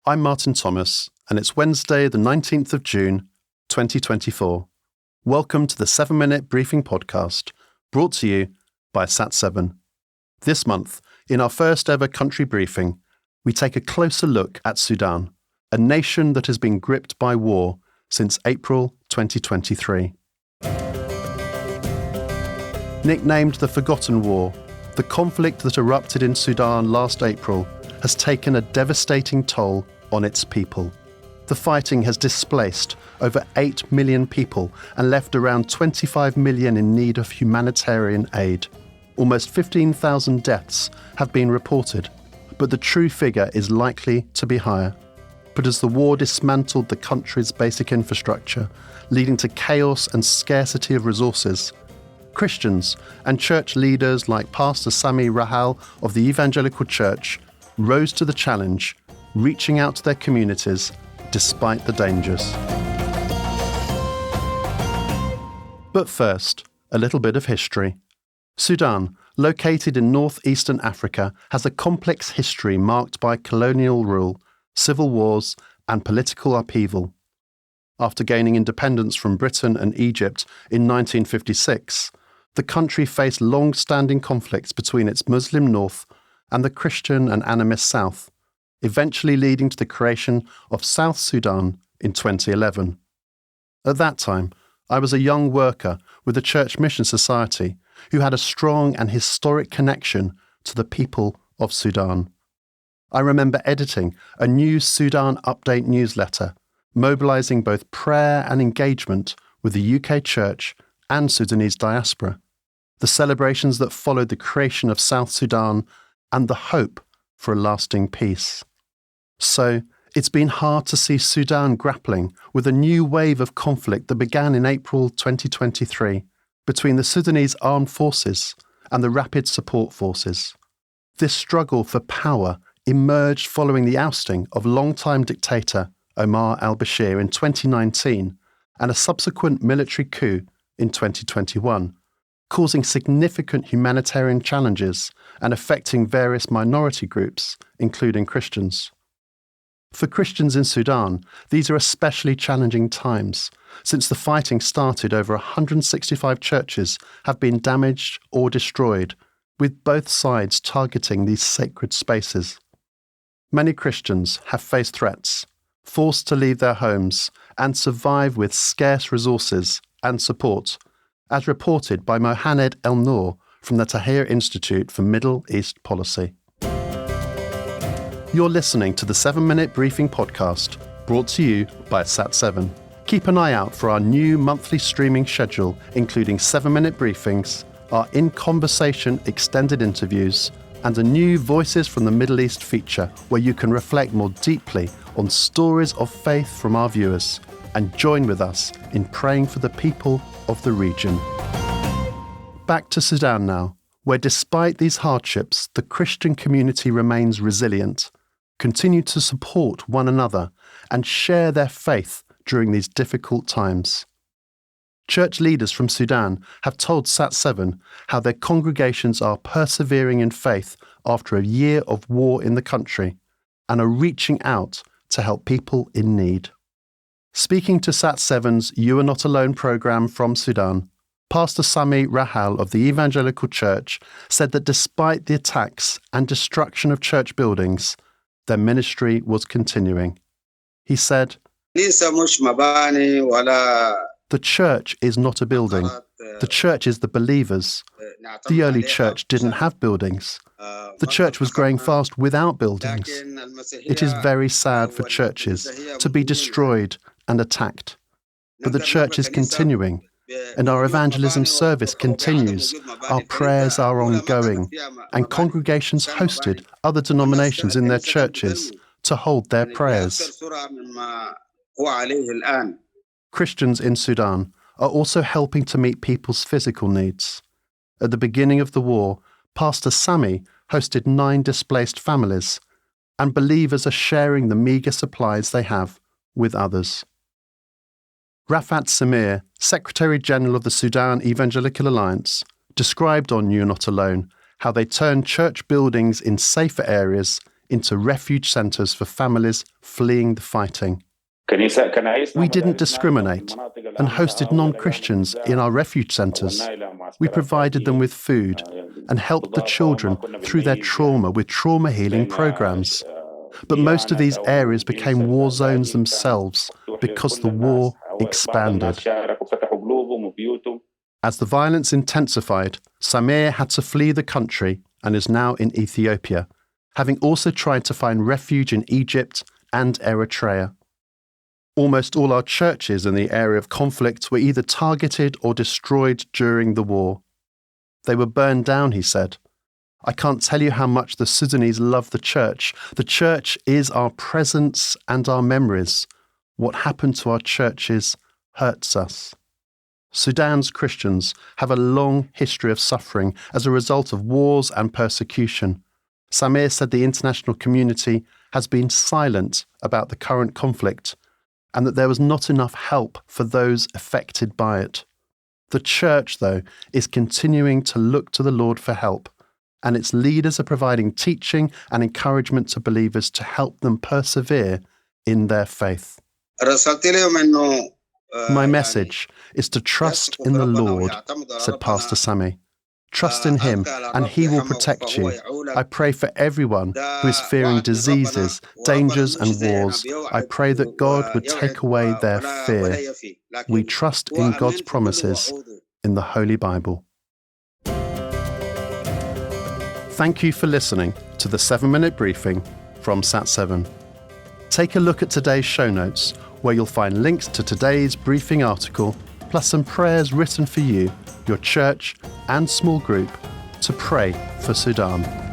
I'm Martin Thomas, and it's Wednesday, the 19th of June, 2024. Welcome to the 7-Minute Briefing Podcast, brought to you by Sat7. This month, in our first ever country briefing, we take a closer look at Sudan, a nation that has been gripped by war since April 2023. Nicknamed the Forgotten War, the conflict that erupted in Sudan last April has taken a devastating toll on its people. The fighting has displaced over 8 million people and left around 25 million in need of humanitarian aid. Almost 15,000 deaths have been reported, but the true figure is likely to be higher. But as the war dismantled the country's basic infrastructure, leading to chaos and scarcity of resources, Christians and church leaders like Pastor Sami Rahal of the Evangelical Church rose to the challenge, reaching out to their communities despite the dangers. But first, a little bit of history. Sudan, located in northeastern Africa, has a complex history marked by colonial rule, civil wars, and political upheaval. After gaining independence from Britain and Egypt in 1956, the country faced long-standing conflicts between its Muslim north and the Christian and animist south, eventually leading to the creation of South Sudan in 2011. At that time, I was a young worker with the Church Mission Society who had a strong and historic connection to the people of Sudan. I remember editing a new Sudan Update newsletter, mobilising both prayer and engagement with the UK Church and Sudanese diaspora, the celebrations that followed the creation of South Sudan and the hope for a lasting peace. So, it's been hard to see Sudan grappling with a new wave of conflict that began in April 2023 between the Sudanese armed forces and the Rapid Support Forces. This struggle for power emerged following the ousting of longtime dictator Omar al-Bashir in 2019 and a subsequent military coup in 2021, causing significant humanitarian challenges and affecting various minority groups, including Christians. For Christians in Sudan, these are especially challenging times, since the fighting started. Over 165 churches have been damaged or destroyed, with both sides targeting these sacred spaces. Many Christians have faced threats, forced to leave their homes, and survive with scarce resources and support, as reported by Mohamed El Noor from the Tahrir Institute for Middle East Policy. You're listening to the 7-Minute Briefing Podcast, brought to you by Sat7. Keep an eye out for our new monthly streaming schedule, including 7-minute briefings, our In Conversation extended interviews, and a new Voices from the Middle East feature where you can reflect more deeply on stories of faith from our viewers and join with us in praying for the people of the region. Back to Sudan now, where despite these hardships, the Christian community remains resilient, continue to support one another, and share their faith during these difficult times. Church leaders from Sudan have told Sat7 how their congregations are persevering in faith after a year of war in the country and are reaching out to help people in need. Speaking to Sat7's You Are Not Alone programme from Sudan, Pastor Sami Rahal of the Evangelical Church said that despite the attacks and destruction of church buildings, their ministry was continuing. He said, "The church is not a building. The church is the believers. The early church didn't have buildings. The church was growing fast without buildings. It is very sad for churches to be destroyed and attacked. But the church is continuing, and our evangelism service continues. Our prayers are ongoing, and congregations hosted other denominations in their churches to hold their prayers." Christians in Sudan are also helping to meet people's physical needs. At the beginning of the war, Pastor Sami hosted 9 displaced families, and believers are sharing the meagre supplies they have with others. Rafat Samir, Secretary-General of the Sudan Evangelical Alliance, described on You're Not Alone how they turned church buildings in safer areas into refuge centres for families fleeing the fighting. We didn't discriminate and hosted non-Christians in our refuge centres. We provided them with food and helped the children through their trauma with trauma healing programs. But most of these areas became war zones themselves because the war expanded. As the violence intensified, Samir had to flee the country and is now in Ethiopia, having also tried to find refuge in Egypt and Eritrea. Almost all our churches in the area of conflict were either targeted or destroyed during the war. They were burned down, he said. I can't tell you how much the Sudanese love the church. The church is our presence and our memories. What happened to our churches hurts us. Sudan's Christians have a long history of suffering as a result of wars and persecution. Samir said the international community has been silent about the current conflict and that there was not enough help for those affected by it. The church, though, is continuing to look to the Lord for help, and its leaders are providing teaching and encouragement to believers to help them persevere in their faith. My message is to trust in the Lord, said Pastor Sami. Trust in him and he will protect you. I pray for everyone who is fearing diseases, dangers and wars. I pray that God would take away their fear. We trust in God's promises in the Holy Bible. Thank you for listening to the 7-Minute Briefing from Sat7. Take a look at today's show notes, where you'll find links to today's briefing article, plus some prayers written for you, your church and small group to pray for Sudan.